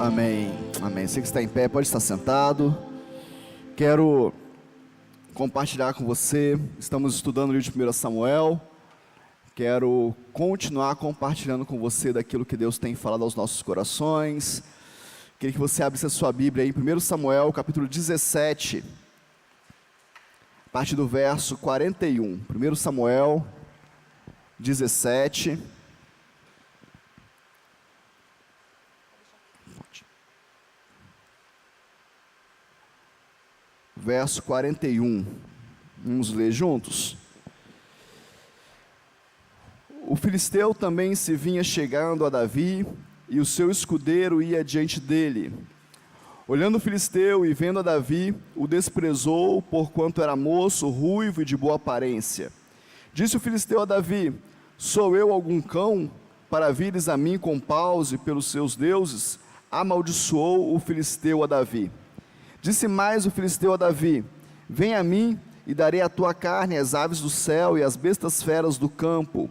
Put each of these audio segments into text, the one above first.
Amém, amém. Você que está em pé, pode estar sentado. Quero compartilhar com você, estamos estudando o livro de 1 Samuel. Quero continuar compartilhando com você daquilo que Deus tem falado aos nossos corações. Queria que você abrisse a sua Bíblia aí, 1 Samuel, capítulo 17, a partir do verso 41. 1 Samuel 17. Verso 41, vamos ler juntos. O filisteu também se vinha chegando a Davi, e o seu escudeiro ia diante dele. Olhando o filisteu e vendo a Davi, o desprezou, porquanto era moço, ruivo e de boa aparência. Disse o filisteu a Davi: sou eu algum cão, para vires a mim com paus e pelos seus deuses? Amaldiçoou o filisteu a Davi. Disse mais o filisteu a Davi: vem a mim, e darei a tua carne às aves do céu e às bestas feras do campo.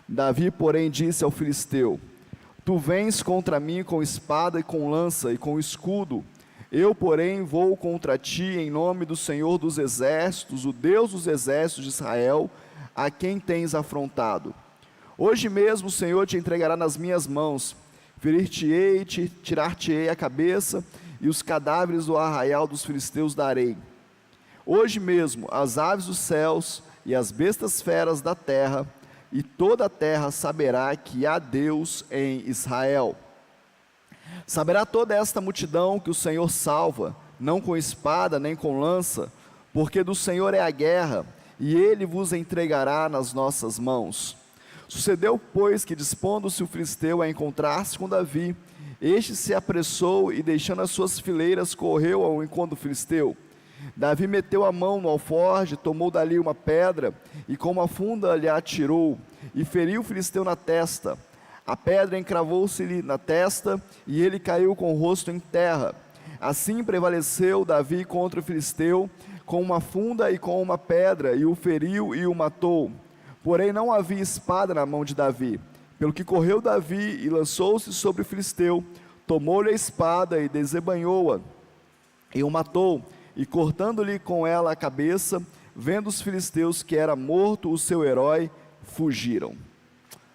Davi, porém, disse ao filisteu: tu vens contra mim com espada e com lança e com escudo. Eu, porém, vou contra ti em nome do Senhor dos exércitos, o Deus dos exércitos de Israel, a quem tens afrontado. Hoje mesmo o Senhor te entregará nas minhas mãos. Ferir-te-ei, tirar-te-ei a cabeça, e os cadáveres do arraial dos filisteus darei. Hoje mesmo as aves dos céus e as bestas feras da terra, e toda a terra saberá que há Deus em Israel. Saberá toda esta multidão que o Senhor salva, não com espada nem com lança, porque do Senhor é a guerra, e Ele vos entregará nas nossas mãos. Sucedeu, pois, que dispondo-se o filisteu a encontrar-se com Davi, este se apressou e, deixando as suas fileiras, correu ao encontro do filisteu. Davi meteu a mão no alforje, tomou dali uma pedra, e com uma funda lhe atirou, e feriu o filisteu na testa. A pedra encravou-se-lhe na testa, e ele caiu com o rosto em terra. Assim prevaleceu Davi contra o filisteu, com uma funda e com uma pedra, e o feriu e o matou. Porém não havia espada na mão de Davi. Pelo que correu Davi e lançou-se sobre o filisteu, tomou-lhe a espada e desembainhou-a, e o matou, e cortando-lhe com ela a cabeça, vendo os filisteus que era morto o seu herói, fugiram.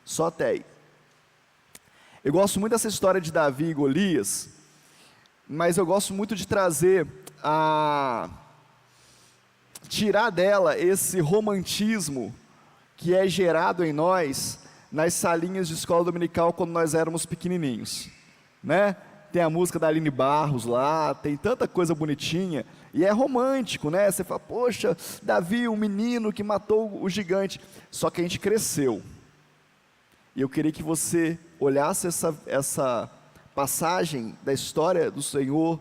Só até aí. Eu gosto muito dessa história de Davi e Golias, mas eu gosto muito de tirar dela esse romantismo que é gerado em nós nas salinhas de escola dominical quando nós éramos pequenininhos, né? Tem a música da Aline Barros lá, tem tanta coisa bonitinha, e é romântico, né? Você fala, poxa, Davi, um menino que matou o gigante, só que a gente cresceu, e eu queria que você olhasse essa passagem da história do Senhor,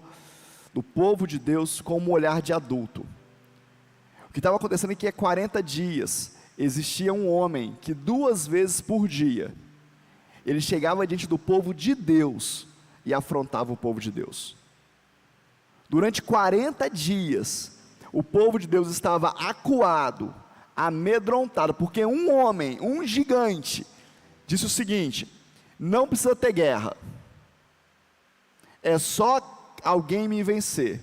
do povo de Deus, com um olhar de adulto. O que estava acontecendo aqui é 40 dias, existia um homem que 2 vezes por dia, ele chegava diante do povo de Deus e afrontava o povo de Deus. Durante 40 dias, o povo de Deus estava acuado, amedrontado, porque um homem, um gigante, disse o seguinte: não precisa ter guerra, é só alguém me vencer,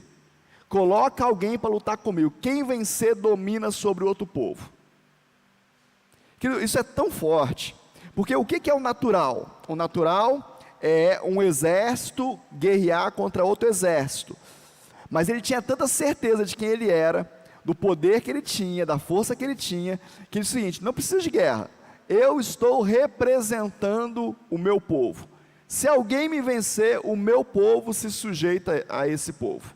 coloca alguém para lutar comigo, quem vencer domina sobre o outro povo. Isso é tão forte, porque o que é o natural? O natural é um exército guerrear contra outro exército, mas ele tinha tanta certeza de quem ele era, do poder que ele tinha, da força que ele tinha, que ele disse o seguinte: não precisa de guerra, eu estou representando o meu povo, se alguém me vencer, o meu povo se sujeita a esse povo.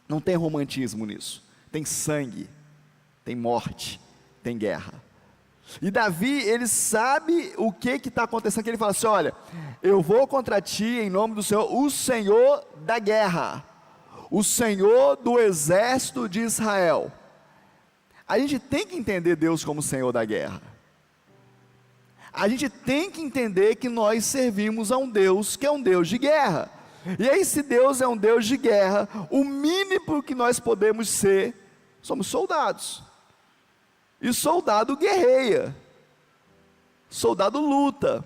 Não tem romantismo nisso, tem sangue, tem morte, tem guerra. E Davi, ele sabe o que está acontecendo, que ele fala assim: olha, eu vou contra ti em nome do Senhor, o Senhor da guerra, o Senhor do exército de Israel. A gente tem que entender Deus como Senhor da guerra, a gente tem que entender que nós servimos a um Deus que é um Deus de guerra, e aí se Deus é um Deus de guerra, o mínimo que nós podemos ser, somos soldados. E soldado guerreia, soldado luta,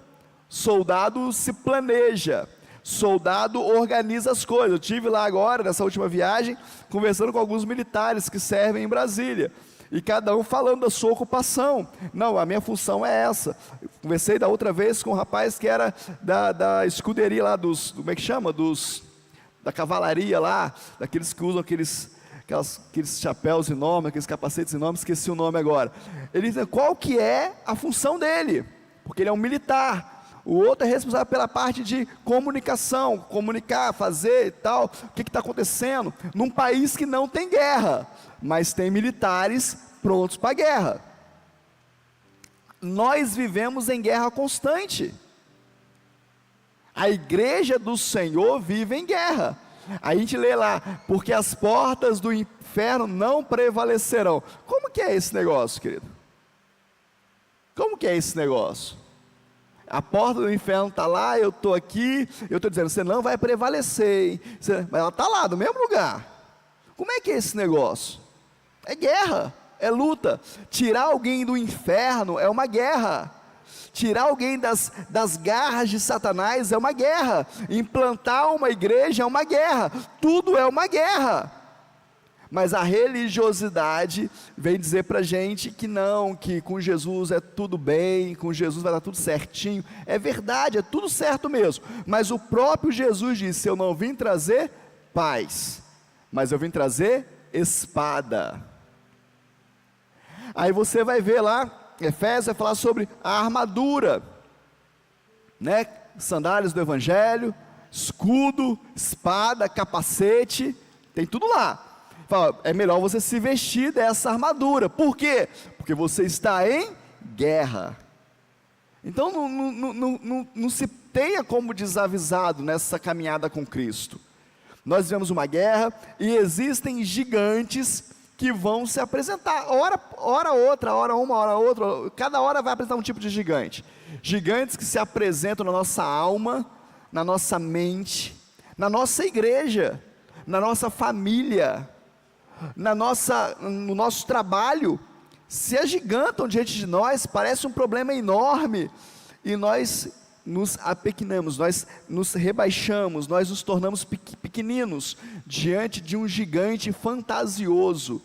soldado se planeja, Soldado organiza as coisas. Eu estive lá agora, nessa última viagem, conversando com alguns militares que servem em Brasília. E cada um falando da sua ocupação. Não, a minha função é essa. Eu conversei da outra vez com um rapaz que era da escuderia lá como é que chama? Da cavalaria lá, daqueles que usam aqueles chapéus enormes, aqueles capacetes enormes, esqueci o nome agora. Ele diz, qual que é a função dele? Porque ele é um militar. O outro é responsável pela parte de comunicação, comunicar, fazer e tal, o que está acontecendo, num país que não tem guerra, mas tem militares prontos para a guerra. Nós vivemos em guerra constante. A igreja do Senhor vive em guerra. A gente lê lá, porque as portas do inferno não prevalecerão. Como que é esse negócio, querido? Como que é esse negócio? A porta do inferno está lá, eu estou aqui, eu estou dizendo, você não vai prevalecer, hein? Mas ela está lá, no mesmo lugar. Como é que é esse negócio? É guerra, é luta. Tirar alguém do inferno é uma guerra. Tirar alguém das garras de Satanás é uma guerra. Implantar uma igreja é uma guerra. Tudo é uma guerra. Mas a religiosidade vem dizer para a gente que não, que com Jesus é tudo bem, com Jesus vai dar tudo certinho. É verdade, é tudo certo mesmo. Mas o próprio Jesus disse, eu não vim trazer paz, mas eu vim trazer espada. Aí você vai ver lá, Efésios vai falar sobre a armadura, né? Sandálias do Evangelho, escudo, espada, capacete, tem tudo lá. Fala, é melhor você se vestir dessa armadura. Por quê? Porque você está em guerra. Então não se tenha como desavisado nessa caminhada com Cristo. Nós vivemos uma guerra e existem gigantes que vão se apresentar, hora outra, hora uma, hora outra, cada hora vai apresentar um tipo de gigante. Gigantes que se apresentam na nossa alma, na nossa mente, na nossa igreja, na nossa família, no nosso trabalho, se agigantam diante de nós, parece um problema enorme, e nós nos apequenamos, nós nos rebaixamos, nós nos tornamos pequeninos, diante de um gigante fantasioso.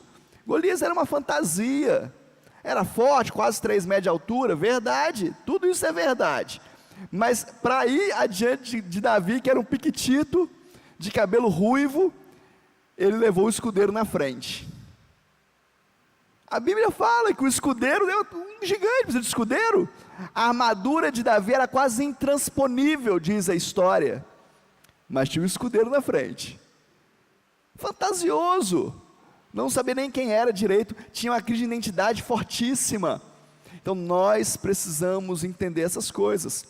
Golias era uma fantasia, era forte, quase 3 metros de altura, verdade, tudo isso é verdade, mas para ir adiante de Davi, que era um piquitito, de cabelo ruivo, ele levou o escudeiro na frente. A Bíblia fala que o escudeiro, um gigante precisa de escudeiro. A armadura de Davi era quase intransponível, diz a história, mas tinha um escudeiro na frente. Fantasioso, não sabia nem quem era direito, tinha uma crise de identidade fortíssima. Então nós precisamos entender essas coisas.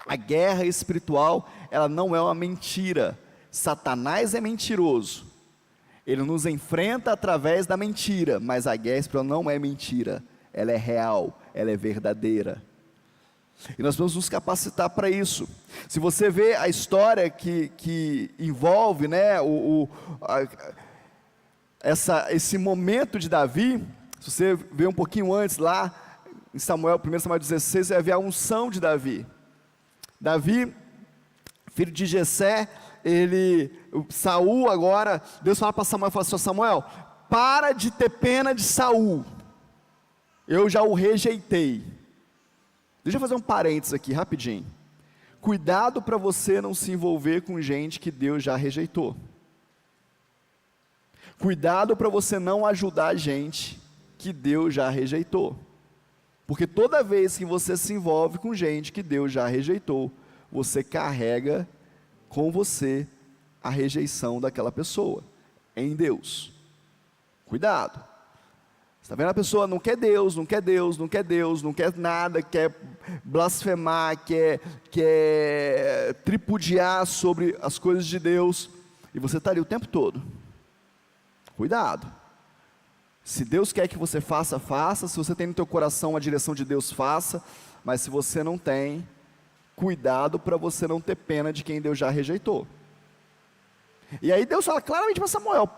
A guerra espiritual, ela não é uma mentira. Satanás é mentiroso. Ele nos enfrenta através da mentira, mas a guerra espiritual não é mentira, ela é real, ela é verdadeira. E nós vamos nos capacitar para isso. Se você vê a história que envolve, né, esse momento de Davi, se você vê um pouquinho antes lá, em 1 Samuel 16, você vai ver a unção de Davi. Davi, filho de Jessé, Saul agora, Deus fala para Samuel, fala assim, Samuel, para de ter pena de Saul, eu já o rejeitei. Deixa eu fazer um parênteses aqui, rapidinho. Cuidado para você não se envolver com gente que Deus já rejeitou. Cuidado para você não ajudar gente que Deus já rejeitou. Porque toda vez que você se envolve com gente que Deus já rejeitou, você carrega com você a rejeição daquela pessoa em Deus. Cuidado. Você está vendo? A pessoa não quer Deus, não quer Deus, não quer Deus, não quer nada, quer blasfemar, quer tripudiar sobre as coisas de Deus, e você está ali o tempo todo. Cuidado. Se Deus quer que você faça, faça. Se você tem no teu coração a direção de Deus, faça. Mas se você não tem, cuidado para você não ter pena de quem Deus já rejeitou. E aí Deus fala claramente para Samuel,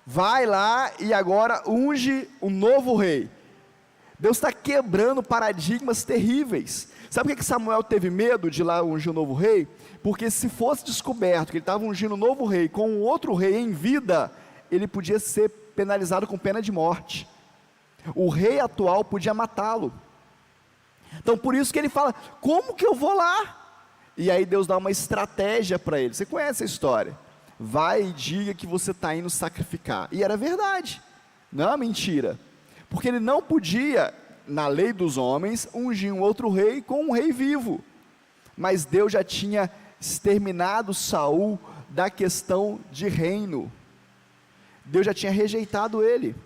vai lá e agora unge um novo rei. Deus está quebrando paradigmas terríveis. Sabe por que Samuel teve medo de ir lá ungir o novo rei? Porque se fosse descoberto que ele estava ungindo o novo rei com um outro rei em vida, ele podia ser penalizado com pena de morte. O rei atual podia matá-lo. Então por isso que ele fala, como que eu vou lá? E aí Deus dá uma estratégia para ele. Você conhece a história? Vai e diga que você está indo sacrificar. E era verdade, não é uma mentira. Porque ele não podia, na lei dos homens, ungir um outro rei com um rei vivo. Mas Deus já tinha exterminado Saul da questão de reino. Deus já tinha rejeitado ele.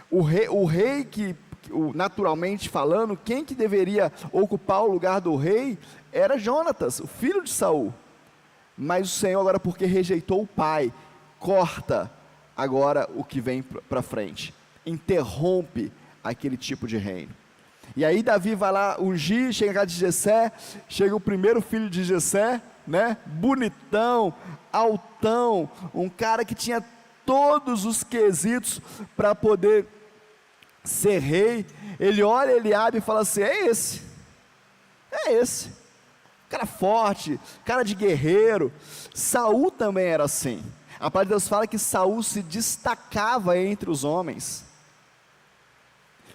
O rei que, naturalmente falando, quem que deveria ocupar o lugar do rei era Jonatas, o filho de Saul. Mas o Senhor agora, porque rejeitou o pai, corta agora o que vem para frente, interrompe aquele tipo de reino. E aí Davi vai lá ungir, chega a casa de Jessé, chega o primeiro filho de Jessé, né, bonitão, altão, um cara que tinha todos os quesitos para poder ser rei. Ele olha Eliabe e fala assim, é esse, cara forte, cara de guerreiro. Saul também era assim. A palavra de Deus fala que Saul se destacava entre os homens.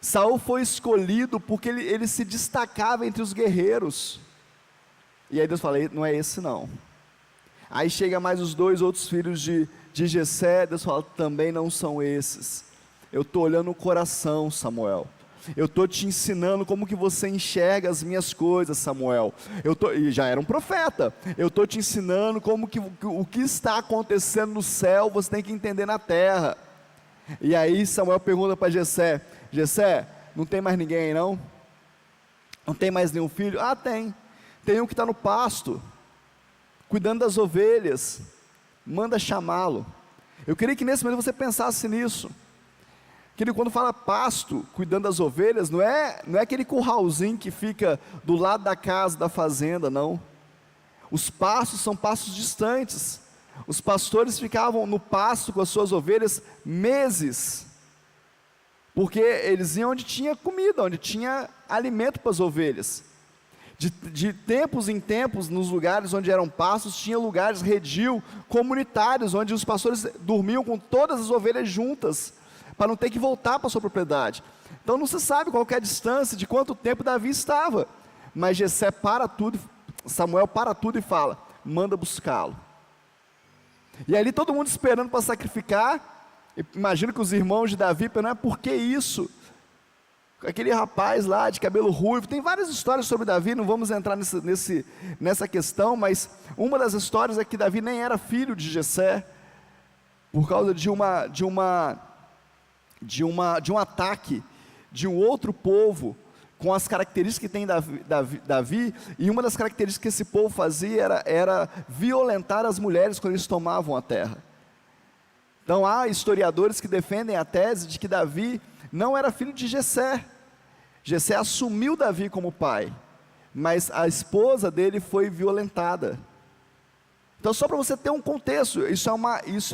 Saul foi escolhido porque ele se destacava entre os guerreiros. E aí Deus fala, não é esse não. Aí chega mais os dois outros filhos de Jessé, Deus fala, também não são esses. Eu estou olhando o coração, Samuel. Eu estou te ensinando como que você enxerga as minhas coisas, Samuel. E já era um profeta. Eu estou te ensinando como que o que está acontecendo no céu, você tem que entender na terra. E aí Samuel pergunta para Jessé, Jessé, não tem mais ninguém aí não? Não tem mais nenhum filho? Ah, tem um que está no pasto, cuidando das ovelhas, manda chamá-lo. Eu queria que nesse momento você pensasse nisso. Que ele, quando fala pasto, cuidando das ovelhas, não é aquele curralzinho que fica do lado da casa, da fazenda, não. Os pastos são pastos distantes. Os pastores ficavam no pasto com as suas ovelhas meses, porque eles iam onde tinha comida, onde tinha alimento para as ovelhas. De tempos em tempos, nos lugares onde eram pastos, tinha lugares redil comunitários, onde os pastores dormiam com todas as ovelhas juntas, para não ter que voltar para a sua propriedade. Então não se sabe qual que é a distância, de quanto tempo Davi estava, mas Jessé para tudo, Samuel para tudo e fala, manda buscá-lo. E ali todo mundo esperando para sacrificar. Imagino que os irmãos de Davi perguntam, por que isso? Aquele rapaz lá de cabelo ruivo, tem várias histórias sobre Davi, não vamos entrar nessa questão, mas uma das histórias é que Davi nem era filho de Jessé, por causa de um ataque de um outro povo, com as características que tem Davi, e uma das características que esse povo fazia era violentar as mulheres quando eles tomavam a terra. Então há historiadores que defendem a tese de que Davi não era filho de Jessé. Jessé assumiu Davi como pai, mas a esposa dele foi violentada. Então só para você ter um contexto, isso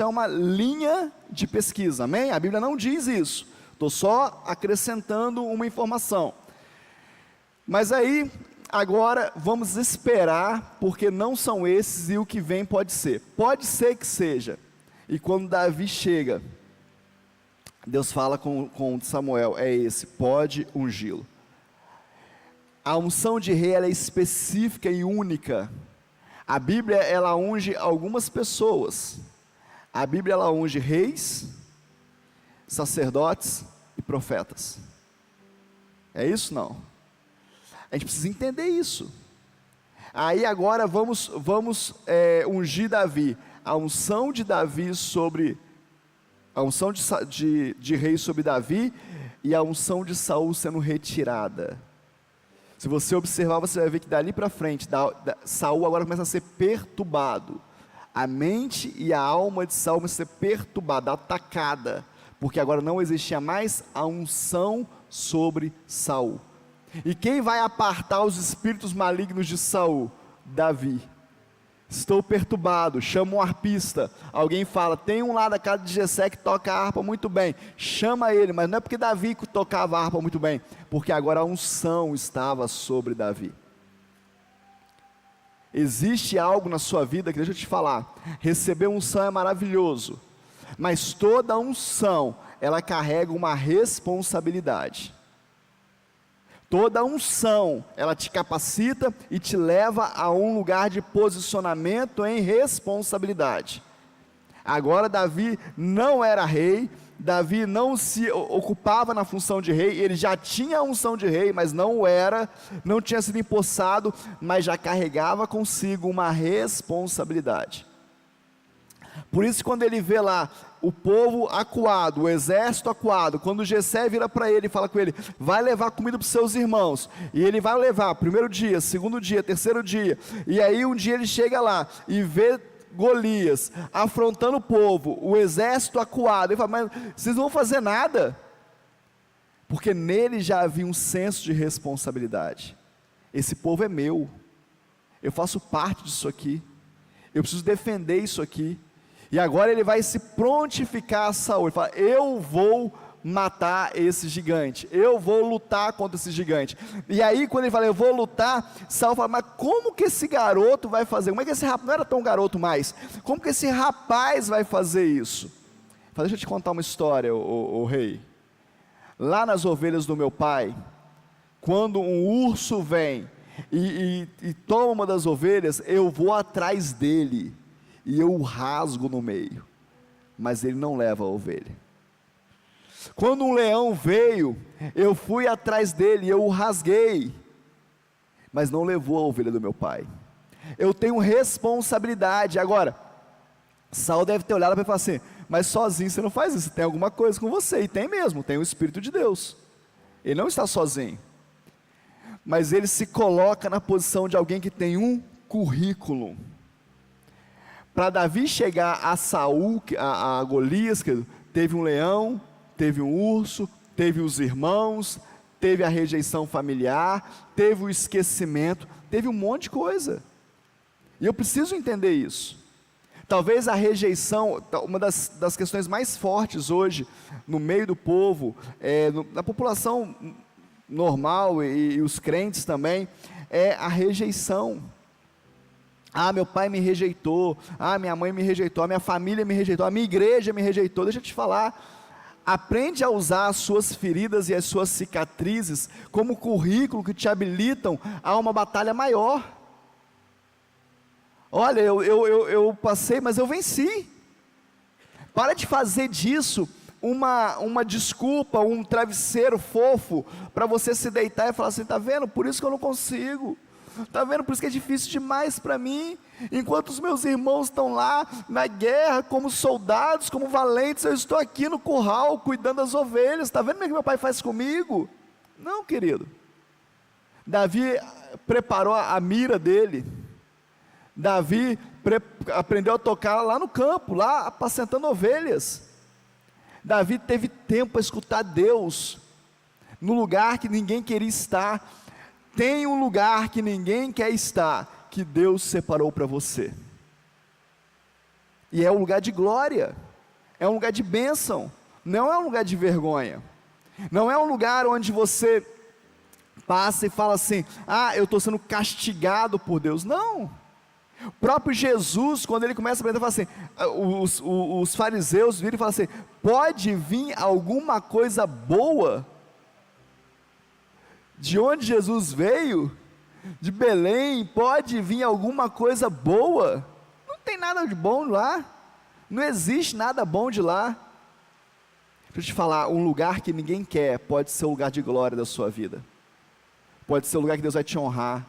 é uma linha de pesquisa, amém? A Bíblia não diz isso, estou só acrescentando uma informação. Mas aí, agora vamos esperar, porque não são esses e o que vem pode ser que seja. E quando Davi chega, Deus fala com Samuel, é esse, pode ungí-lo. A unção de rei ela é específica e única. A Bíblia ela unge algumas pessoas. A Bíblia ela unge reis, sacerdotes e profetas. É isso não? A gente precisa entender isso. Aí agora vamos ungir Davi. A unção de Davi sobre a unção de rei sobre Davi e a unção de Saul sendo retirada. Se você observar, você vai ver que dali para frente, Saul agora começa a ser perturbado. A mente e a alma de Saul começa a ser perturbada, atacada, porque agora não existia mais a unção sobre Saul. E quem vai apartar os espíritos malignos de Saul? Davi. Estou perturbado, chama um arpista. Alguém fala, tem um lá da casa de Jessé que toca a harpa muito bem. Chama ele, mas não é porque Davi tocava a harpa muito bem, porque agora a unção estava sobre Davi. Existe algo na sua vida que, deixa eu te falar, receber unção é maravilhoso, mas toda unção, ela carrega uma responsabilidade. Toda unção, ela te capacita e te leva a um lugar de posicionamento em responsabilidade. Agora Davi não era rei, Davi não se ocupava na função de rei, ele já tinha a unção de rei, mas não era, não tinha sido empossado, mas já carregava consigo uma responsabilidade. Por isso, quando ele vê lá o povo acuado, o exército acuado, quando Jessé vira para ele e fala com ele, vai levar comida para os seus irmãos, e ele vai levar, primeiro dia, segundo dia, terceiro dia, e aí um dia ele chega lá, e vê Golias afrontando o povo, o exército acuado, ele fala, mas vocês não vão fazer nada? Porque nele já havia um senso de responsabilidade. Esse povo é meu, eu faço parte disso aqui, eu preciso defender isso aqui. E agora ele vai se prontificar a Saul, ele fala, eu vou matar esse gigante, eu vou lutar contra esse gigante. E aí quando ele fala, eu vou lutar, Saul fala, mas como que esse garoto vai fazer? Como é que esse rapaz, não era tão garoto mais, como que esse rapaz vai fazer isso? Fala, deixa eu te contar uma história, o rei. Lá nas ovelhas do meu pai, quando um urso vem e toma uma das ovelhas, eu vou atrás dele, e eu o rasgo no meio, mas ele não leva a ovelha. Quando um leão veio, eu fui atrás dele, e eu o rasguei, mas não levou a ovelha do meu pai. Eu tenho responsabilidade. Agora, Saul deve ter olhado para ele e falar assim, mas sozinho você não faz isso, tem alguma coisa com você, e tem mesmo, tem o Espírito de Deus, ele não está sozinho, mas ele se coloca na posição de alguém que tem um currículo. Para Davi chegar a Saul, a Golias, teve um leão, teve um urso, teve os irmãos, teve a rejeição familiar, teve o esquecimento, teve um monte de coisa, e eu preciso entender isso. Talvez a rejeição, uma das questões mais fortes hoje, no meio do povo, na população normal e os crentes também, é a rejeição. Ah, meu pai me rejeitou, ah, minha mãe me rejeitou, a minha família me rejeitou, a minha igreja me rejeitou. Deixa eu te falar, aprende a usar as suas feridas e as suas cicatrizes como currículo que te habilitam a uma batalha maior. Olha, eu passei, mas eu venci. Para de fazer disso uma desculpa, um travesseiro fofo, para você se deitar e falar assim, está vendo, por isso que eu não consigo. Está vendo, por isso que é difícil demais para mim, enquanto os meus irmãos estão lá na guerra, como soldados, como valentes, eu estou aqui no curral, cuidando das ovelhas. Está vendo o que meu pai faz comigo? Não, querido. Davi preparou a mira dele, Davi aprendeu a tocar lá no campo, lá apacentando ovelhas. Davi teve tempo para escutar Deus, no lugar que ninguém queria estar. Tem um lugar que ninguém quer estar, que Deus separou para você, e é um lugar de glória, é um lugar de bênção, não é um lugar de vergonha, não é um lugar onde você passa e fala assim, ah, eu estou sendo castigado por Deus. Não, o próprio Jesus, quando ele começa a aprender, fala assim, os fariseus viram e falam assim, pode vir alguma coisa boa de onde Jesus veio, de Belém, pode vir alguma coisa boa? Não tem nada de bom lá, não existe nada bom de lá. Deixa eu te falar, um lugar que ninguém quer, pode ser o lugar de glória da sua vida, pode ser o lugar que Deus vai te honrar,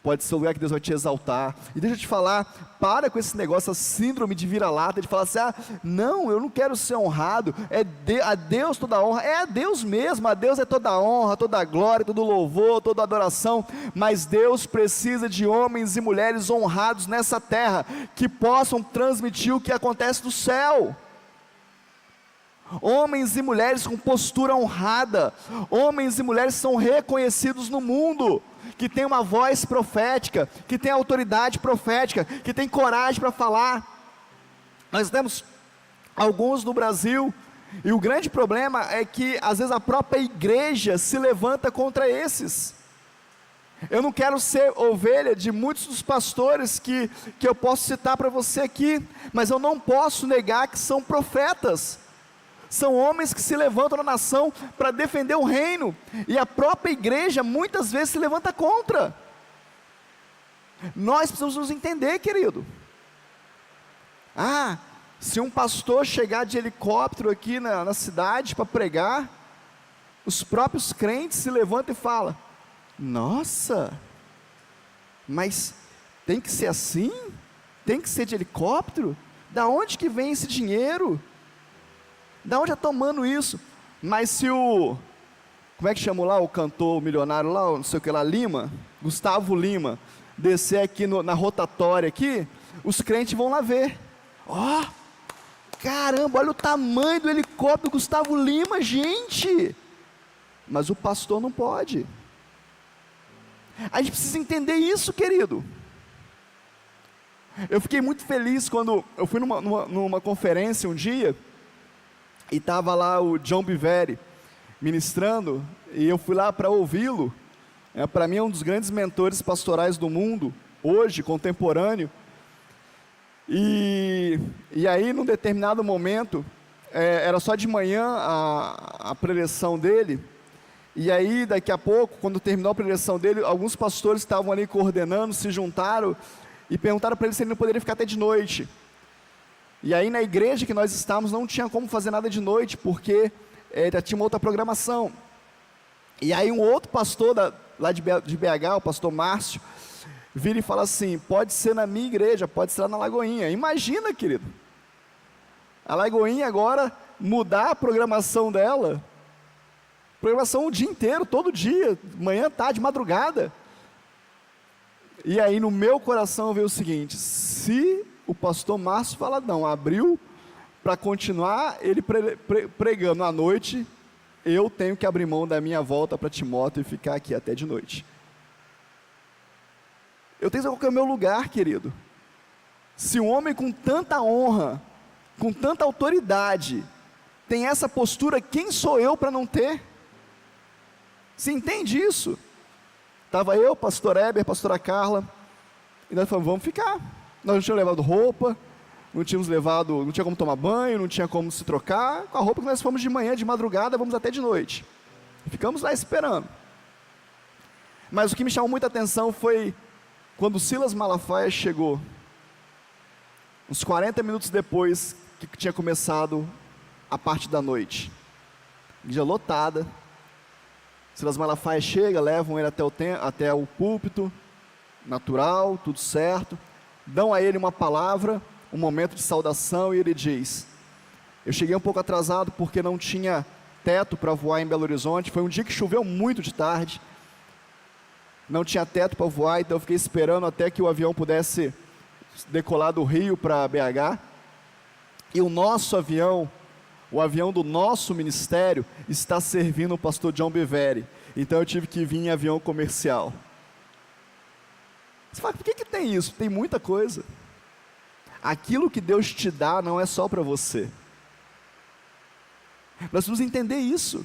pode ser o lugar que Deus vai te exaltar. E deixa eu te falar, para com esse negócio, a síndrome de vira-lata, de falar assim, ah, não, eu não quero ser honrado, a Deus toda a honra, é a Deus mesmo, a Deus é toda a honra, toda a glória, todo o louvor, toda a adoração, mas Deus precisa de homens e mulheres honrados nessa terra, que possam transmitir o que acontece do céu. Homens e mulheres com postura honrada, homens e mulheres são reconhecidos no mundo. que tem uma voz profética, que tem autoridade profética, que tem coragem para falar. Nós temos alguns no Brasil, e o grande problema é que às vezes a própria igreja se levanta contra esses. Eu não quero ser ovelha de muitos dos pastores que eu posso citar para você aqui, mas eu não posso negar que são profetas, são homens que se levantam na nação para defender o reino, e a própria igreja muitas vezes se levanta contra. Nós precisamos nos entender, querido. Se um pastor chegar de helicóptero aqui na cidade para pregar, os próprios crentes se levantam e falam: nossa, mas tem que ser assim? Tem que ser de helicóptero? Da onde que vem esse dinheiro? Da onde está tomando isso? Mas se como é que chamou lá o cantor milionário lá, não sei o que lá, Gustavo Lima, descer aqui na rotatória aqui, os crentes vão lá ver. Caramba, olha o tamanho do helicóptero do Gustavo Lima, gente. Mas o pastor não pode. A gente precisa entender isso, querido. Eu fiquei muito feliz quando eu fui numa conferência um dia, e estava lá o John Bevere ministrando, e eu fui lá para ouvi-lo. Para mim é um dos grandes mentores pastorais do mundo, hoje, contemporâneo. E aí, num determinado momento, era só de manhã a preleção dele, e aí daqui a pouco, quando terminou a preleção dele, alguns pastores estavam ali coordenando, se juntaram, e perguntaram para ele se ele não poderia ficar até de noite. E aí na igreja que nós estávamos, não tinha como fazer nada de noite, porque já tinha uma outra programação. E aí um outro pastor lá de BH, o pastor Márcio, vira e fala assim: pode ser na minha igreja, pode ser lá na Lagoinha. Imagina, querido, a Lagoinha agora mudar a programação dela, programação o dia inteiro, todo dia, manhã, tarde, madrugada. E aí no meu coração veio o seguinte: se o pastor Márcio fala não, abriu para continuar ele pregando à noite, eu tenho que abrir mão da minha volta para Timóteo e ficar aqui até de noite. Eu tenho que saber qual que é o meu lugar, querido. Se um homem com tanta honra, com tanta autoridade, tem essa postura, quem sou eu para não ter? Você entende isso? Estava eu, pastor Heber, pastora Carla, e nós falamos: vamos ficar. Nós não tínhamos levado roupa, não tinha como tomar banho, não tinha como se trocar. Com a roupa que nós fomos de manhã, de madrugada, vamos até de noite. Ficamos lá esperando. Mas o que me chamou muita atenção foi quando o Silas Malafaia chegou, uns 40 minutos depois que tinha começado a parte da noite. Igreja lotada. Silas Malafaia chega, levam ele até o púlpito, natural, tudo certo. Dão a ele uma palavra, um momento de saudação, e ele diz: eu cheguei um pouco atrasado porque não tinha teto para voar em Belo Horizonte. Foi um dia que choveu muito de tarde, não tinha teto para voar, então eu fiquei esperando até que o avião pudesse decolar do Rio para BH, e o nosso avião, o avião do nosso ministério, está servindo o pastor John Bevere, então eu tive que vir em avião comercial. Você fala: por que tem isso? Tem muita coisa. Aquilo que Deus te dá não é só para você. Nós precisamos entender isso.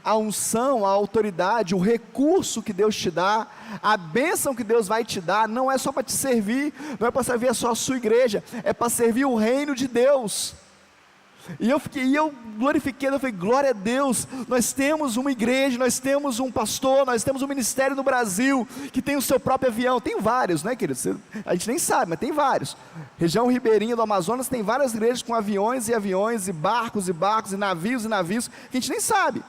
A unção, a autoridade, o recurso que Deus te dá, a bênção que Deus vai te dar, não é só para te servir, não é para servir só a sua igreja, é para servir o reino de Deus. E eu glorifiquei, eu falei: glória a Deus, nós temos uma igreja, nós temos um pastor, nós temos um ministério no Brasil, que tem o seu próprio avião. Tem vários, né, querido? A gente nem sabe, mas tem vários. Região ribeirinha do Amazonas tem várias igrejas com aviões e aviões, e barcos, e navios, que a gente nem sabe.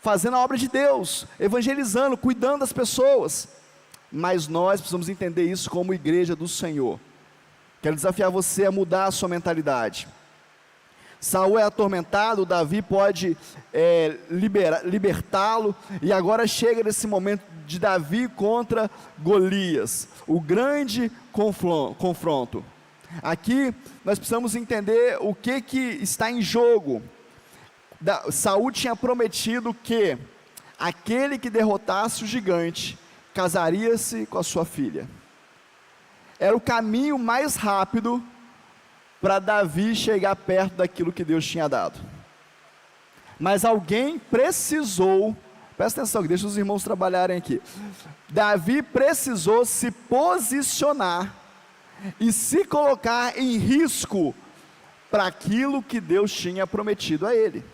Fazendo a obra de Deus, evangelizando, cuidando das pessoas. Mas nós precisamos entender isso como igreja do Senhor. Quero desafiar você a mudar a sua mentalidade. Saul é atormentado, Davi pode libertá-lo, e agora chega nesse momento de Davi contra Golias, o grande confronto. Aqui nós precisamos entender o que está em jogo. Saul tinha prometido que aquele que derrotasse o gigante casaria-se com a sua filha. Era o caminho mais rápido para Davi chegar perto daquilo que Deus tinha dado. Mas alguém precisou, presta atenção, deixa os irmãos trabalharem aqui. Davi precisou se posicionar e se colocar em risco para aquilo que Deus tinha prometido a ele.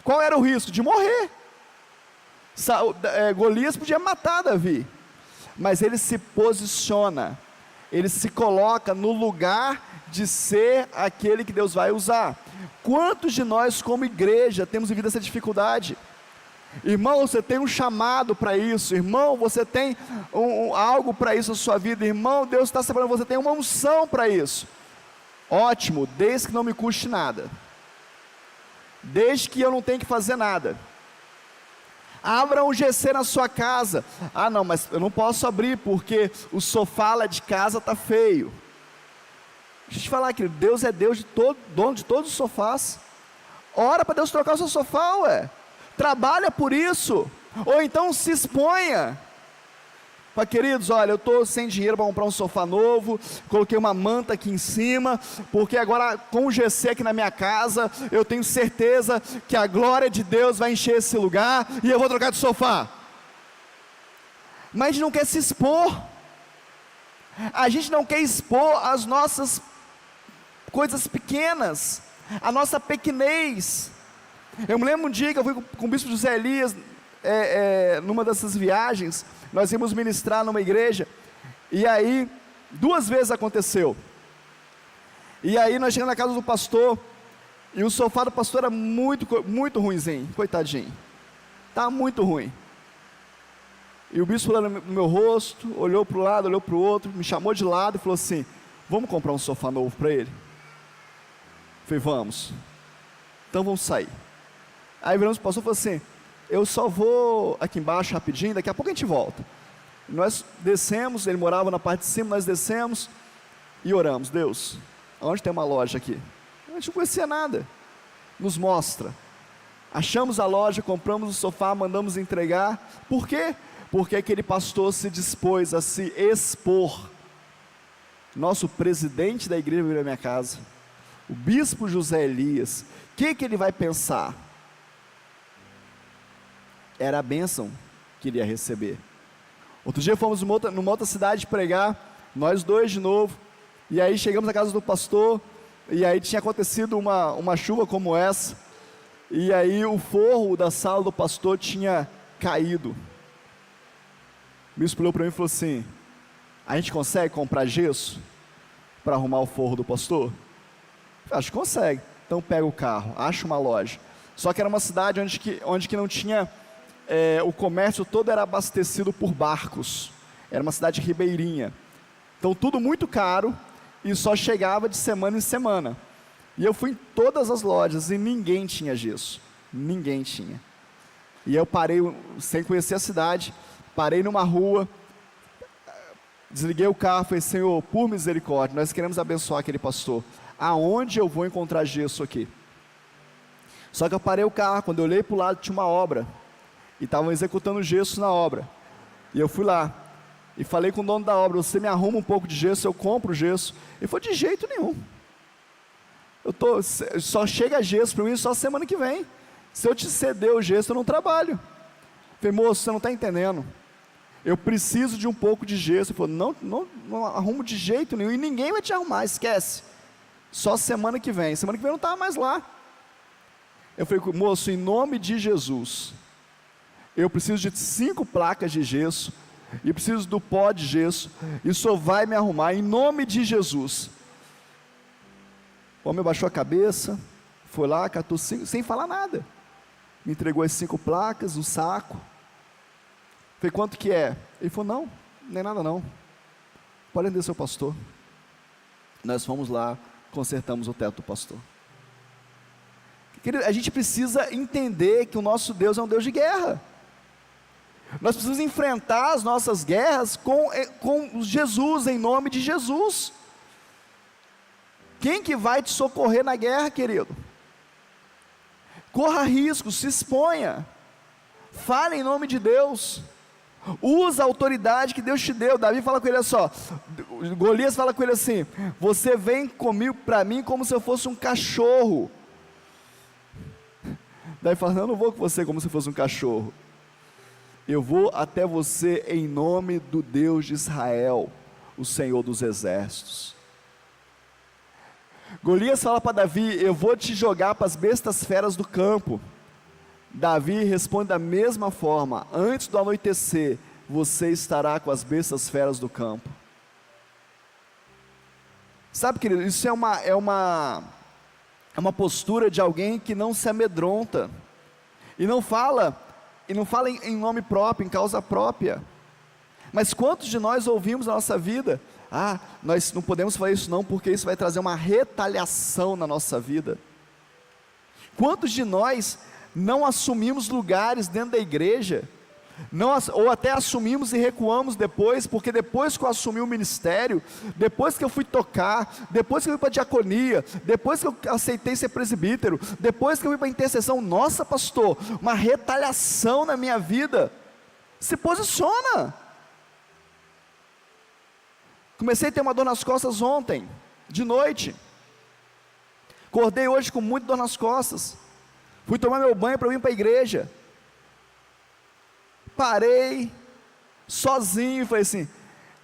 Qual era o risco? De morrer. Golias podia matar Davi, mas ele se posiciona, ele se coloca no lugar de ser aquele que Deus vai usar. Quantos de nós como igreja temos vivido essa dificuldade? Irmão, você tem um chamado para isso. Irmão, você tem algo para isso na sua vida. Irmão, Deus está separando, você tem uma unção para isso. Ótimo, desde que não me custe nada, desde que eu não tenha que fazer nada. Abra um GC na sua casa. Ah não, mas eu não posso abrir porque o sofá lá de casa está feio. Deixa eu te falar, querido, Deus é Deus de dono de todos os sofás. Ora para Deus trocar o seu sofá, ué. Trabalha por isso. Ou então se exponha. Mas queridos, olha, eu estou sem dinheiro para comprar um sofá novo, coloquei uma manta aqui em cima, porque agora com o GC aqui na minha casa, eu tenho certeza que a glória de Deus vai encher esse lugar, e eu vou trocar de sofá. Mas a gente não quer se expor, a gente não quer expor as nossas coisas pequenas, a nossa pequenez. Eu me lembro um dia que eu fui com o bispo José Elias, numa dessas viagens, nós íamos ministrar numa igreja, e aí, 2 vezes aconteceu, e aí nós chegamos na casa do pastor, e o sofá do pastor era muito ruinzinho, coitadinho, estava muito ruim, e o bispo olhou no meu rosto, olhou para o lado, olhou para o outro, me chamou de lado e falou assim: vamos comprar um sofá novo para ele? Eu falei, vamos, então vamos sair. Aí viramos para o pastor e falou assim: eu só vou aqui embaixo rapidinho, daqui a pouco a gente volta. Nós descemos, ele morava na parte de cima, nós descemos e oramos: Deus, onde tem uma loja aqui? A gente não conhecia nada, nos mostra. Achamos a loja, compramos o sofá, mandamos entregar. Por quê? Porque aquele pastor se dispôs a se expor. Nosso presidente da igreja veio à minha casa, o bispo José Elias. O que ele vai pensar? Era a bênção que ele ia receber. Outro dia fomos numa outra cidade pregar, nós dois de novo, e aí chegamos na casa do pastor, e aí tinha acontecido uma chuva como essa, e aí o forro da sala do pastor tinha caído. O bispo olhou para mim e falou assim: a gente consegue comprar gesso para arrumar o forro do pastor? Eu falei, acho que consegue. Então pega o carro, acha uma loja. Só que era uma cidade onde que não tinha... o comércio todo era abastecido por barcos, era uma cidade ribeirinha, então tudo muito caro, e só chegava de semana em semana, e eu fui em todas as lojas, e ninguém tinha gesso, ninguém tinha, e eu parei, sem conhecer a cidade, parei numa rua, desliguei o carro, falei: Senhor, por misericórdia, nós queremos abençoar aquele pastor, aonde eu vou encontrar gesso aqui? Só que eu parei o carro, quando eu olhei para o lado tinha uma obra, e estavam executando gesso na obra, e eu fui lá, e falei com o dono da obra: você me arruma um pouco de gesso, eu compro o gesso. Ele falou: de jeito nenhum, só chega gesso para mim só semana que vem, se eu te ceder o gesso eu não trabalho. Eu falei: moço, você não está entendendo, eu preciso de um pouco de gesso. Ele falou: não arrumo de jeito nenhum, e ninguém vai te arrumar, esquece, só semana que vem eu não estava mais lá. Eu falei: moço, em nome de Jesus, eu preciso de 5 placas de gesso, e preciso do pó de gesso, e o senhor vai me arrumar, em nome de Jesus. O homem baixou a cabeça, foi lá, catou 5, sem falar nada, me entregou as 5 placas, o saco. Falei: quanto que é? Ele falou: não é nada não, pode atender seu pastor. Nós fomos lá, consertamos o teto do pastor. Querido, a gente precisa entender que o nosso Deus é um Deus de guerra. Nós precisamos enfrentar as nossas guerras com Jesus, em nome de Jesus. Quem que vai te socorrer na guerra, querido? Corra risco, se exponha, Fala em nome de Deus. Usa a autoridade que Deus te deu. Davi fala com ele assim, ó, Golias fala com ele assim: você vem comigo para mim como se eu fosse um cachorro. Davi fala: eu não vou com você como se fosse um cachorro. Eu vou até você em nome do Deus de Israel, o Senhor dos exércitos. Golias fala para Davi: eu vou te jogar para as bestas feras do campo. Davi responde da mesma forma: antes do anoitecer, você estará com as bestas feras do campo. Sabe, querido, isso é uma postura de alguém que não se amedronta, e não fala em nome próprio, em causa própria. Mas quantos de nós ouvimos na nossa vida: nós não podemos fazer isso não, porque isso vai trazer uma retaliação na nossa vida. Quantos de nós não assumimos lugares dentro da igreja, ou até assumimos e recuamos depois, porque depois que eu assumi o ministério, depois que eu fui tocar, depois que eu fui para a diaconia, depois que eu aceitei ser presbítero, depois que eu fui para a intercessão, nossa pastor, uma retaliação na minha vida. Se posiciona. Comecei a ter uma dor nas costas ontem, de noite, acordei hoje com muita dor nas costas, fui tomar meu banho para vir para a igreja, parei, sozinho, e falei assim: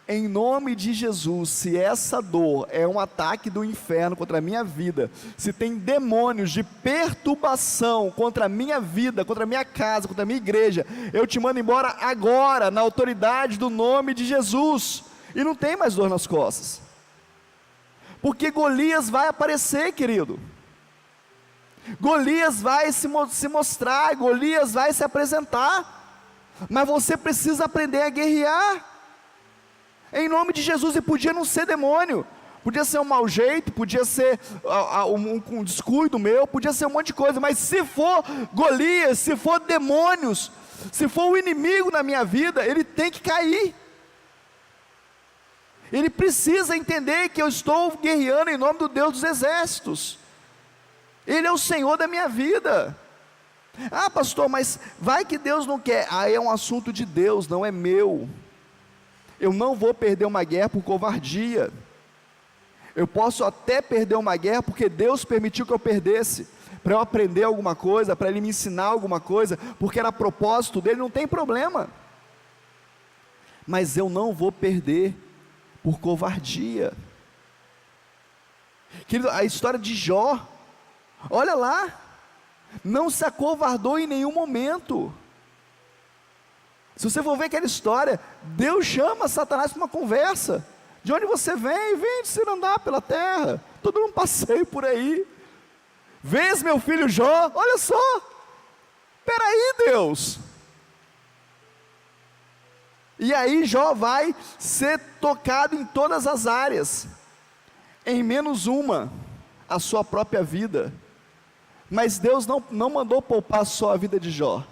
em nome de Jesus, se essa dor é um ataque do inferno contra a minha vida, se tem demônios de perturbação contra a minha vida, contra a minha casa, contra a minha igreja, eu te mando embora agora, na autoridade do nome de Jesus, e não tem mais dor nas costas, porque Golias vai aparecer, querido. Golias vai se mostrar, Golias vai se apresentar, mas você precisa aprender a guerrear, em nome de Jesus. E podia não ser demônio, podia ser um mau jeito, podia ser um descuido meu, podia ser um monte de coisa, mas se for Golias, se for demônios, se for o inimigo na minha vida, ele tem que cair. Ele precisa entender que eu estou guerreando em nome do Deus dos exércitos. Ele é o Senhor da minha vida. Pastor, mas vai que Deus não quer. É um assunto de Deus, não é meu. Eu não vou perder uma guerra por covardia. Eu posso até perder uma guerra porque Deus permitiu que eu perdesse, para eu aprender alguma coisa, para Ele me ensinar alguma coisa, porque era propósito dEle, não tem problema. Mas eu não vou perder por covardia. Querido, a história de Jó, olha lá, não se acovardou em nenhum momento. Se você for ver aquela história, Deus chama Satanás para uma conversa: de onde você vem? Vem de se andar pela terra, todo mundo passeio por aí. Vês meu filho Jó? Olha só, peraí Deus. E aí Jó vai ser tocado em todas as áreas, em menos uma, a sua própria vida. Mas Deus não mandou poupar só a vida de Jó.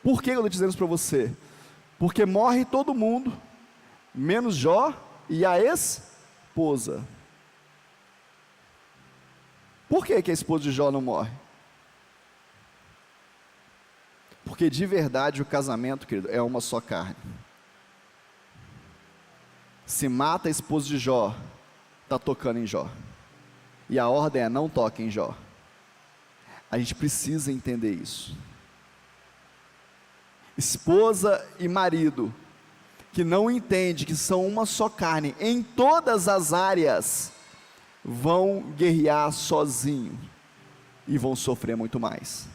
Por que eu estou dizendo isso para você? Porque morre todo mundo, menos Jó e a esposa. Por que a esposa de Jó não morre? Porque de verdade o casamento, querido, é uma só carne. Se mata a esposa de Jó, está tocando em Jó. E a ordem é: não toque em Jó. A gente precisa entender isso. Esposa e marido que não entende que são uma só carne em todas as áreas, vão guerrear sozinho e vão sofrer muito mais.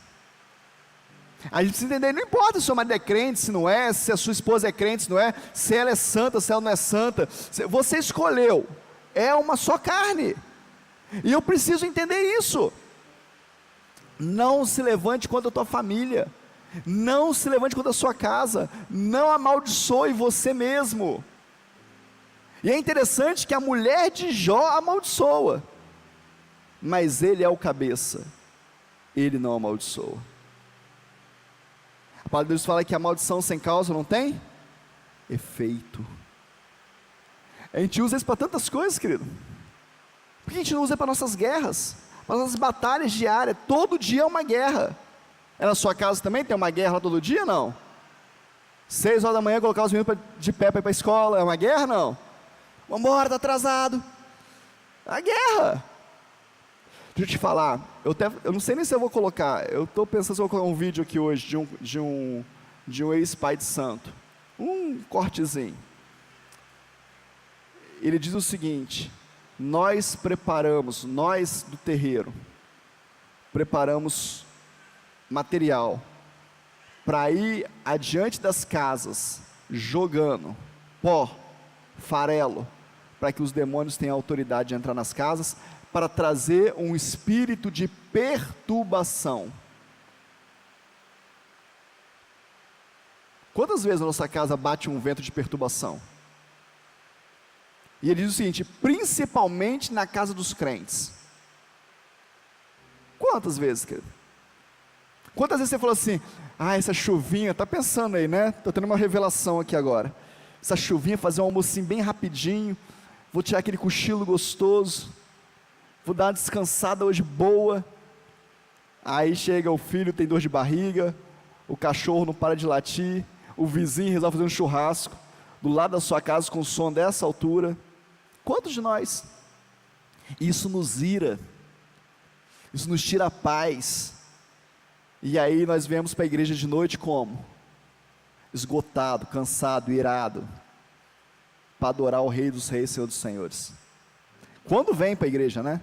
A gente precisa entender, não importa se o seu marido é crente, se não é, se a sua esposa é crente, se não é, se ela é santa, se ela não é santa, você escolheu, é uma só carne, e eu preciso entender isso. Não se levante contra a tua família, não se levante contra a sua casa, não amaldiçoe você mesmo. E é interessante que a mulher de Jó amaldiçoa, mas ele é o cabeça, ele não amaldiçoa. A palavra de Deus fala que a maldição sem causa não tem efeito. A gente usa isso para tantas coisas, querido. Por que a gente não usa para nossas guerras, para nossas batalhas diárias? Todo dia é uma guerra. É na sua casa também? Tem uma guerra lá todo dia? Não. 6 horas da manhã, colocar os meninos de pé para ir para a escola, é uma guerra? Não. Vamos embora, está atrasado. É uma guerra. Deixa eu te falar, eu não sei nem se eu vou colocar, eu estou pensando se eu vou colocar um vídeo aqui hoje de um ex-pai de santo. Um cortezinho. Ele diz o seguinte: nós do terreiro, preparamos material para ir adiante das casas, jogando pó, farelo, para que os demônios tenham autoridade de entrar nas casas, para trazer um espírito de perturbação. Quantas vezes na nossa casa bate um vento de perturbação? E ele diz o seguinte: principalmente na casa dos crentes. Quantas vezes, querido? Quantas vezes você falou assim: essa chuvinha, está pensando aí, né? Estou tendo uma revelação aqui agora. Essa chuvinha, fazer um almocinho bem rapidinho, vou tirar aquele cochilo gostoso, vou dar uma descansada hoje boa. Aí chega o filho, tem dor de barriga, o cachorro não para de latir, o vizinho resolve fazer um churrasco do lado da sua casa com som dessa altura. Quantos de nós? Isso nos ira, isso nos tira a paz. E aí nós viemos para a igreja de noite como? Esgotado, cansado, irado, para adorar o Rei dos Reis, Senhor dos Senhores. Quando vem para a igreja, né?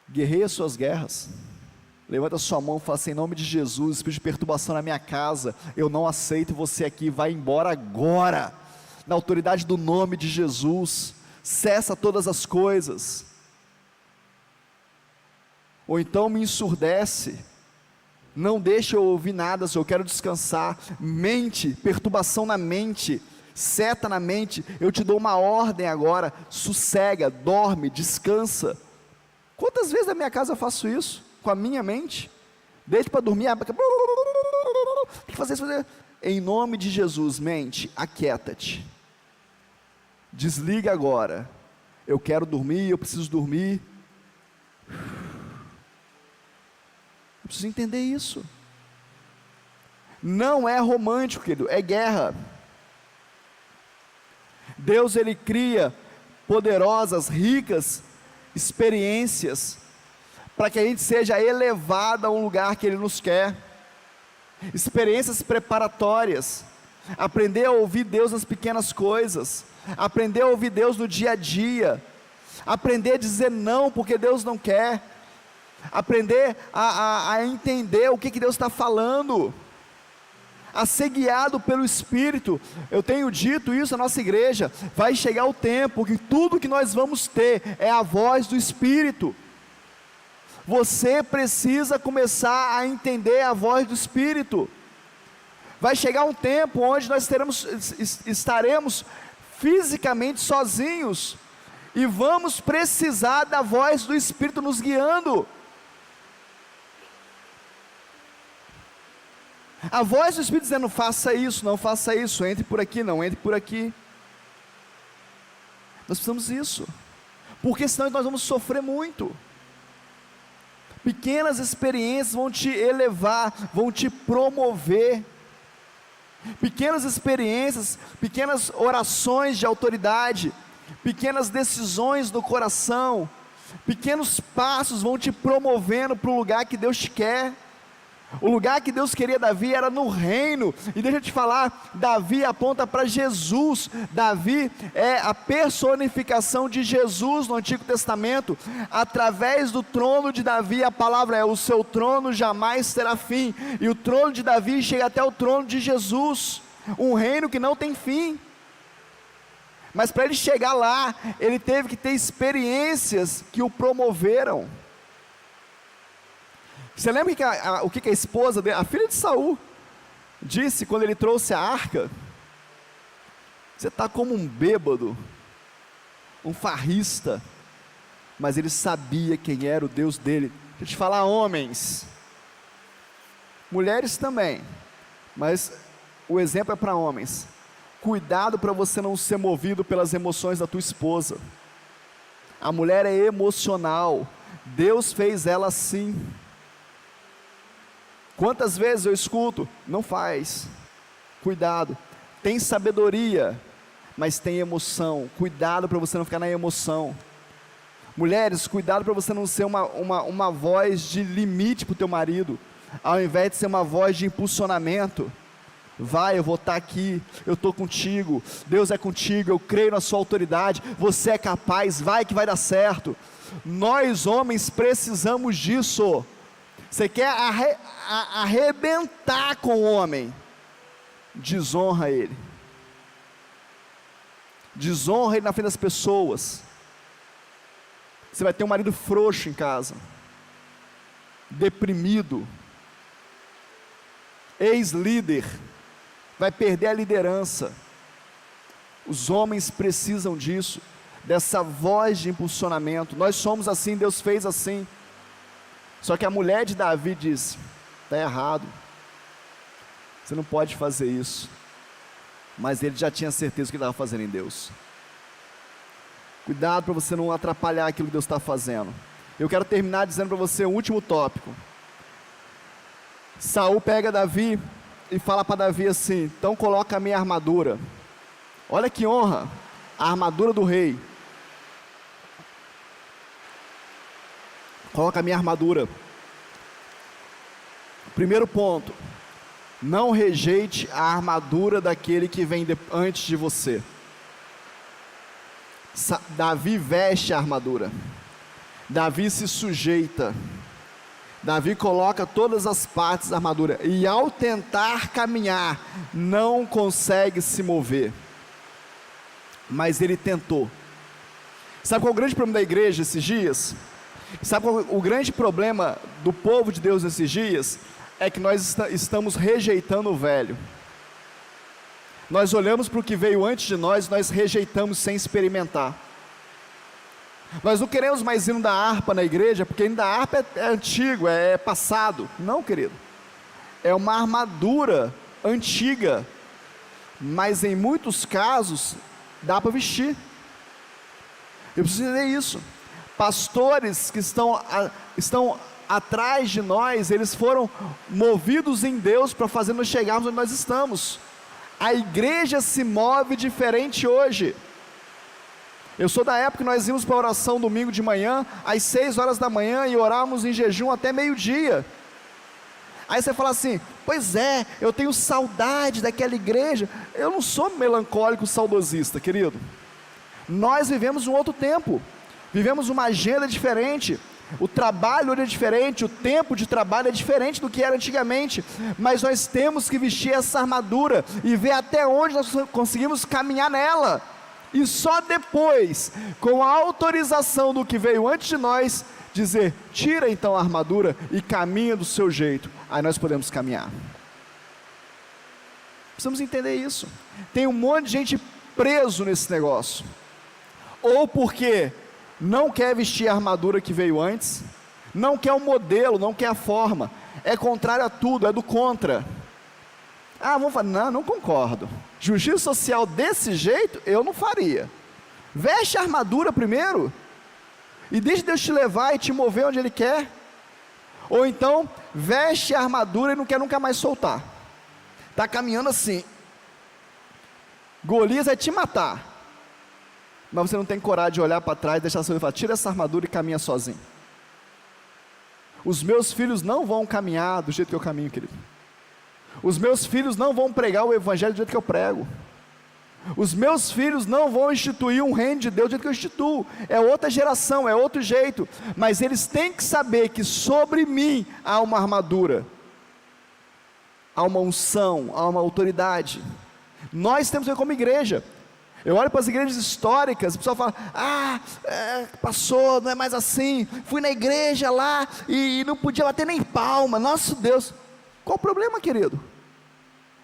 Guerreie as suas guerras. Levanta a sua mão e fala assim: em nome de Jesus, espírito de perturbação na minha casa, eu não aceito você aqui, vai embora agora, na autoridade do nome de Jesus, cessa todas as coisas. Ou então me ensurdece, não deixa eu ouvir nada, se eu quero descansar. Mente, perturbação na mente, seta na mente, eu te dou uma ordem agora: sossega, dorme, descansa. Quantas vezes na minha casa eu faço isso? Com a minha mente, deixa para dormir, tem que fazer isso, em nome de Jesus. Mente, aquieta-te, desliga agora, eu quero dormir, eu preciso dormir, eu preciso entender isso. Não é romântico, querido, é guerra. Deus, Ele cria poderosas, ricas experiências, para que a gente seja elevado a um lugar que Ele nos quer. Experiências preparatórias, aprender a ouvir Deus nas pequenas coisas, aprender a ouvir Deus no dia a dia, aprender a dizer não porque Deus não quer, aprender a entender o que Deus está falando, a ser guiado pelo Espírito. Eu tenho dito isso na nossa igreja, vai chegar o tempo que tudo que nós vamos ter é a voz do Espírito. Você precisa começar a entender a voz do Espírito. Vai chegar um tempo onde nós estaremos fisicamente sozinhos, e vamos precisar da voz do Espírito nos guiando. A voz do Espírito dizendo: faça isso, não faça isso, entre por aqui, não entre por aqui. Nós precisamos disso, porque senão nós vamos sofrer muito. Pequenas experiências vão te elevar, vão te promover. Pequenas experiências, pequenas orações de autoridade, pequenas decisões do coração, pequenos passos vão te promovendo para o lugar que Deus te quer. O lugar que Deus queria Davi era no reino, e deixa eu te falar, Davi aponta para Jesus. Davi é a personificação de Jesus no Antigo Testamento. Através do trono de Davi, a palavra é: o seu trono jamais terá fim, e o trono de Davi chega até o trono de Jesus, um reino que não tem fim. Mas para ele chegar lá, ele teve que ter experiências que o promoveram. Você lembra o que a esposa dele, a filha de Saul, disse quando ele trouxe a arca? Você está como um bêbado, um farrista. Mas ele sabia quem era o Deus dele. Deixa eu te falar, homens, mulheres também, mas o exemplo é para homens. Cuidado para você não ser movido pelas emoções da tua esposa. A mulher é emocional, Deus fez ela assim. Quantas vezes eu escuto, não faz, cuidado, tem sabedoria, mas tem emoção, cuidado para você não ficar na emoção. Mulheres, cuidado para você não ser uma voz de limite para o teu marido, ao invés de ser uma voz de impulsionamento. Vai, eu vou estar aqui, eu estou contigo, Deus é contigo, eu creio na sua autoridade, você é capaz, vai que vai dar certo. Nós homens precisamos disso. Você quer arrebentar com o homem, desonra ele na frente das pessoas. Você vai ter um marido frouxo em casa, deprimido, ex-líder, vai perder a liderança. Os homens precisam disso, dessa voz de impulsionamento. Nós somos assim, Deus fez assim. Só que a mulher de Davi disse, está errado, você não pode fazer isso. Mas ele já tinha certeza do que estava fazendo em Deus. Cuidado para você não atrapalhar aquilo que Deus está fazendo. Eu quero terminar dizendo para você o último tópico. Saul pega Davi e fala para Davi assim, então coloca a minha armadura. Olha que honra, a armadura do rei. Coloca a minha armadura. Primeiro ponto, não rejeite a armadura daquele que vem antes de você. Davi veste a armadura, Davi se sujeita, Davi coloca todas as partes da armadura, e ao tentar caminhar, não consegue se mover, mas ele tentou. Sabe qual é o grande problema da igreja esses dias? Sabe qual é o grande problema do povo de Deus esses dias? É que nós estamos rejeitando o velho. Nós olhamos para o que veio antes de nós, nós rejeitamos sem experimentar. Nós não queremos mais hino da harpa na igreja, porque hino da harpa é antigo, é passado. Não, querido, é uma armadura antiga, mas em muitos casos, dá para vestir. Eu preciso entender isso. Pastores que estão atrás de nós, eles foram movidos em Deus para fazer nós chegarmos onde nós estamos. A igreja se move diferente hoje. Eu sou da época que nós íamos para a oração domingo de manhã, às 6 horas da manhã, e orávamos em jejum até meio-dia. Aí você fala assim, pois é, eu tenho saudade daquela igreja. Eu não sou melancólico, saudosista, querido. Nós vivemos um outro tempo, vivemos uma agenda diferente, o trabalho hoje é diferente, o tempo de trabalho é diferente do que era antigamente, mas nós temos que vestir essa armadura, e ver até onde nós conseguimos caminhar nela, e só depois, com a autorização do que veio antes de nós, dizer, tira então a armadura, e caminha do seu jeito, aí nós podemos caminhar. Precisamos entender isso. Tem um monte de gente preso nesse negócio, ou porque não quer vestir a armadura que veio antes, não quer o modelo, não quer a forma, é contrário a tudo, é do contra. Vamos falar, não concordo, justiça social desse jeito, eu não faria. Veste a armadura primeiro, e deixa Deus te levar e te mover onde Ele quer. Ou então, veste a armadura e não quer nunca mais soltar, está caminhando assim, Golias vai te matar, mas você não tem coragem de olhar para trás, deixar seu filho falar, tira essa armadura e caminha sozinho. Os meus filhos não vão caminhar do jeito que eu caminho, querido. Os meus filhos não vão pregar o evangelho do jeito que eu prego. Os meus filhos não vão instituir um reino de Deus do jeito que eu instituo. É outra geração, é outro jeito. Mas eles têm que saber que sobre mim há uma armadura, há uma unção, há uma autoridade. Nós temos que ver como igreja. Eu olho para as igrejas históricas, o pessoal fala, passou, não é mais assim, fui na igreja lá, e não podia bater nem palma, nosso Deus. Qual o problema, querido?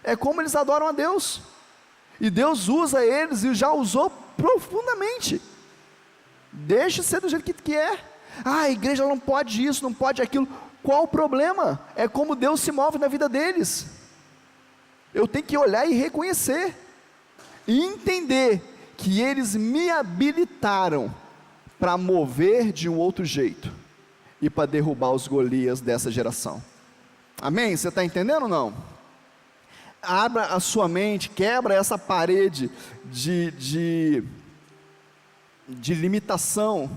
É como eles adoram a Deus, e Deus usa eles, e já usou profundamente. Deixa ser do jeito que é. A igreja não pode isso, não pode aquilo. Qual o problema? É como Deus se move na vida deles. Eu tenho que olhar e reconhecer, e entender que eles me habilitaram para mover de um outro jeito. e para derrubar os Golias dessa geração. Amém? Você está entendendo ou não? Abra a sua mente, quebra essa parede de limitação,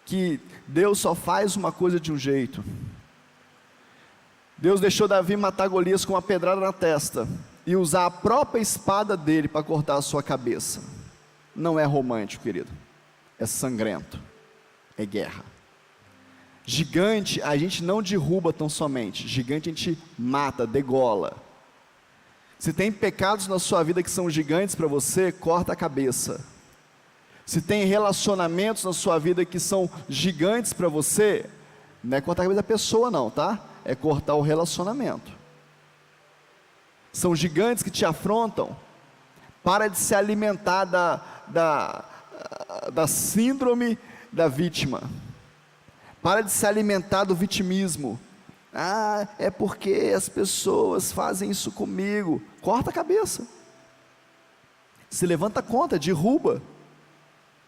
que Deus só faz uma coisa de um jeito. Deus deixou Davi matar Golias com uma pedrada na testa e usar a própria espada dele para cortar a sua cabeça. Não é romântico, querido, é sangrento, é guerra. Gigante a gente não derruba tão somente, gigante a gente mata, degola. Se tem pecados na sua vida que são gigantes para você, corta a cabeça. Se tem relacionamentos na sua vida que são gigantes para você, não é cortar a cabeça da pessoa não, tá? É cortar o relacionamento. São gigantes que te afrontam. Para de se alimentar da síndrome da vítima. Para de se alimentar do vitimismo. Ah, é porque as pessoas fazem isso comigo. Corta a cabeça. Se levanta contra, derruba.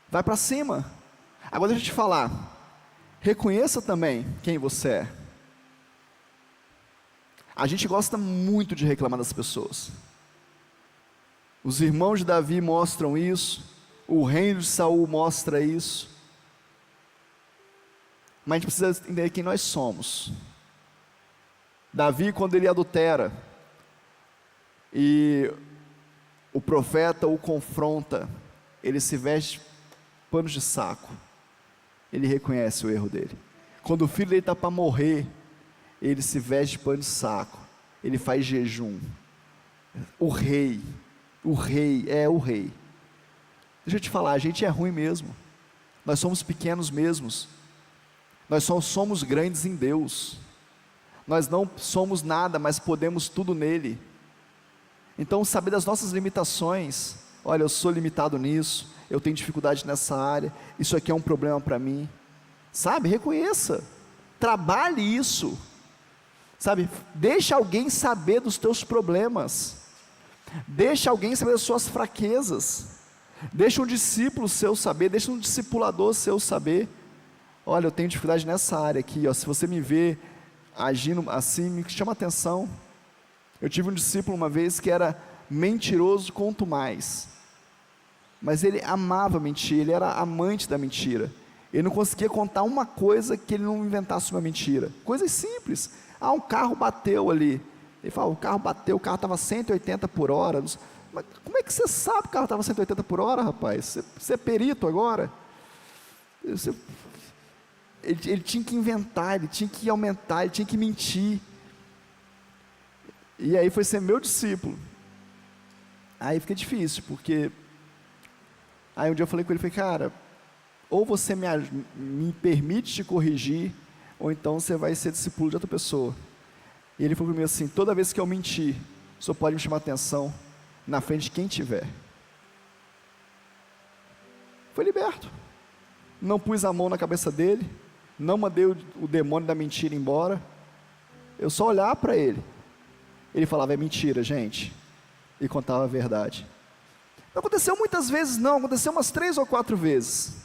Vai para cima. Agora deixa eu te falar. Reconheça também quem você é. A gente gosta muito de reclamar das pessoas. Os irmãos de Davi mostram isso. O reino de Saul mostra isso. Mas a gente precisa entender quem nós somos. Davi, quando ele adultera, e o profeta o confronta, ele se veste panos de saco. Ele reconhece o erro dele. Quando o filho dele está para morrer, ele se veste de pano de saco. Ele faz jejum. O rei é o rei. Deixa eu te falar, a gente é ruim mesmo. Nós somos pequenos mesmos. Nós só somos grandes em Deus. Nós não somos nada, mas podemos tudo nele. Então, saber das nossas limitações. Olha, eu sou limitado nisso, eu tenho dificuldade nessa área, isso aqui é um problema para mim. Sabe, reconheça, trabalhe isso. Sabe, deixa alguém saber dos teus problemas. Deixa alguém saber das suas fraquezas. Deixa um discípulo seu saber, deixa um discipulador seu saber. Olha, eu tenho dificuldade nessa área aqui, ó. Se você me vê agindo assim, me chama atenção. Eu tive um discípulo uma vez que era mentiroso quanto mais, mas ele amava mentir, ele era amante da mentira. Ele não conseguia contar uma coisa que ele não inventasse uma mentira. Coisas simples. Ah, um carro bateu ali. Ele fala, o carro bateu, o carro estava 180 por hora. Mas como é que você sabe que o carro estava 180 por hora, rapaz? Você é perito agora? Ele tinha que inventar, ele tinha que aumentar, ele tinha que mentir. E aí foi ser meu discípulo. Aí fica difícil, porque aí um dia eu falei com ele, falei, cara, ou você me permite te corrigir, ou então você vai ser discípulo de outra pessoa. E ele falou para mim assim, toda vez que eu mentir, o senhor pode me chamar atenção na frente de quem tiver. Foi liberto. Não pus a mão na cabeça dele, não mandei o demônio da mentira embora. Eu só olhava para ele. Ele falava, é mentira, gente, e contava a verdade. Não aconteceu muitas vezes não, aconteceu umas 3 ou 4 vezes.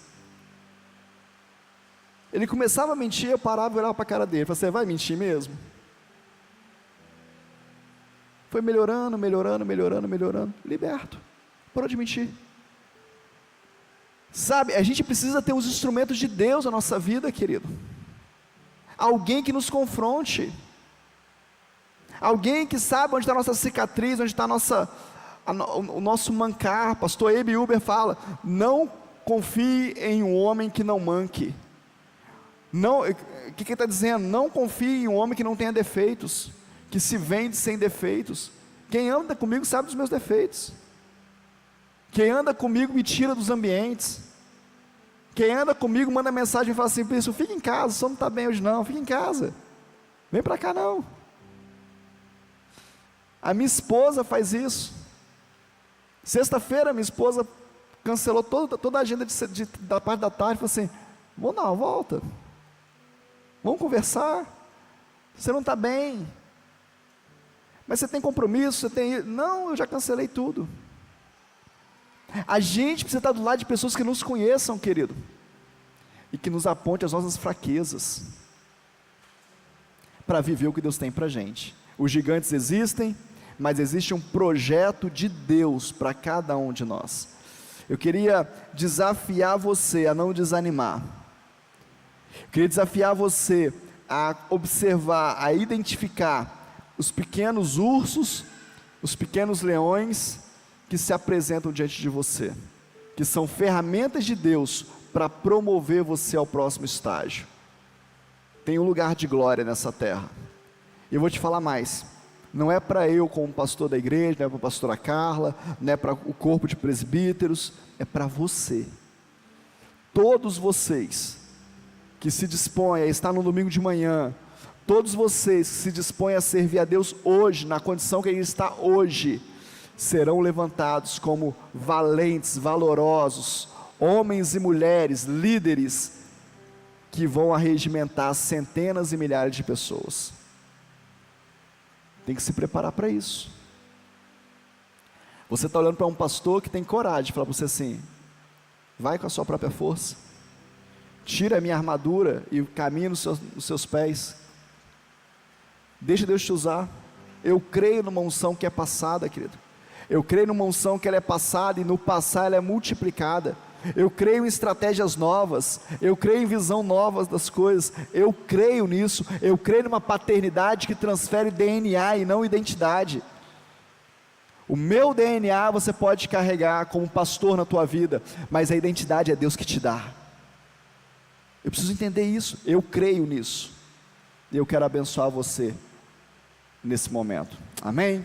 Ele começava a mentir, eu parava e olhava para a cara dele, falava, você vai mentir mesmo? Foi melhorando, liberto, parou de mentir. Sabe, a gente precisa ter os instrumentos de Deus na nossa vida, querido. Alguém que nos confronte. Alguém que sabe onde está a nossa cicatriz, onde está o nosso mancar. Pastor Abe Uber fala, não confie em um homem que não manque. Não, o que ele está dizendo? Não confie em um homem que não tenha defeitos, que se vende sem defeitos. Quem anda comigo sabe dos meus defeitos. Quem anda comigo me tira dos ambientes. Quem anda comigo manda mensagem e fala assim, pessoal, fica em casa, só não está bem hoje não, fica em casa. Vem para cá não. A minha esposa faz isso. Sexta-feira minha esposa cancelou toda a agenda da parte da tarde, falou assim, vamos dar uma volta, vamos conversar, você não está bem, mas você tem compromisso, você tem... Não, eu já cancelei tudo. A gente precisa estar do lado de pessoas que nos conheçam, querido. e que nos aponte as nossas fraquezas, para viver o que Deus tem para a gente. Os gigantes existem, mas existe um projeto de Deus para cada um de nós. Eu queria desafiar você a não desanimar. Eu queria desafiar você a observar, a identificar os pequenos ursos, os pequenos leões que se apresentam diante de você, que são ferramentas de Deus para promover você ao próximo estágio. Tem um lugar de glória nessa terra. E eu vou te falar mais. Não é para eu, como pastor da igreja, não é para a pastora Carla, não é para o corpo de presbíteros, é para você. Todos vocês que se dispõem a estar no domingo de manhã, todos vocês que se dispõem a servir a Deus hoje, na condição que Ele está hoje, serão levantados como valentes, valorosos, homens e mulheres, líderes, que vão arregimentar centenas e milhares de pessoas. Tem que se preparar para isso. Você está olhando para um pastor que tem coragem de falar para você assim: vai com a sua própria força, tira a minha armadura e caminha nos seus pés, deixa Deus te usar. Eu creio numa unção que é passada, querido. Eu creio numa unção que ela é passada, e no passar ela é multiplicada. Eu creio em estratégias novas, eu creio em visão nova das coisas, eu creio nisso. Eu creio numa paternidade que transfere DNA e não identidade. O meu DNA você pode carregar como pastor na tua vida, mas a identidade é Deus que te dá. Eu preciso entender isso, eu creio nisso, e eu quero abençoar você nesse momento, amém?